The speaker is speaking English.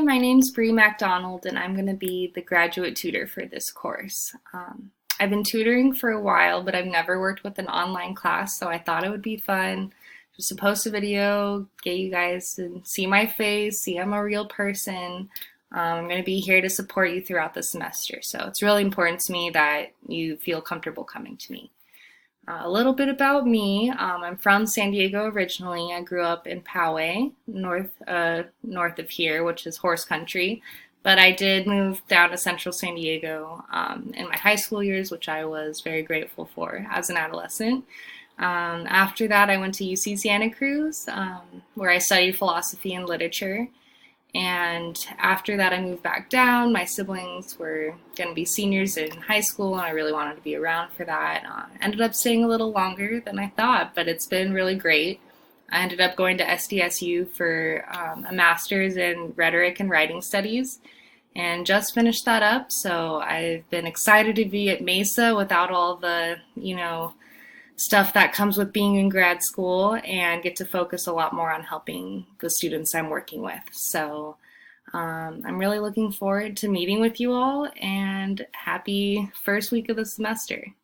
my name's Bree MacDonald, and I'm going to be the graduate tutor for this course. I've been tutoring for a while, but I've never worked with an online class, so I thought it would be fun just to post a video, get you guys to see my face, see I'm a real person. I'm going to be here to support you throughout the semester, so it's really important to me that you feel comfortable coming to me. A little bit about me. I'm from San Diego originally. I grew up in Poway, north of here, which is horse country. But I did move down to central San Diego in my high school years, which I was very grateful for as an adolescent. After that, I went to UC Santa Cruz, where I studied philosophy and literature. And after that, I moved back down. My siblings were going to be seniors in high school, and I really wanted to be around for that. Ended up staying a little longer than I thought, but it's been really great. I ended up going to SDSU for a master's in rhetoric and writing studies, and just finished that up. So I've been excited to be at Mesa without all the, stuff that comes with being in grad school and get to focus a lot more on helping the students I'm working with. So I'm really looking forward to meeting with you all and happy first week of the semester.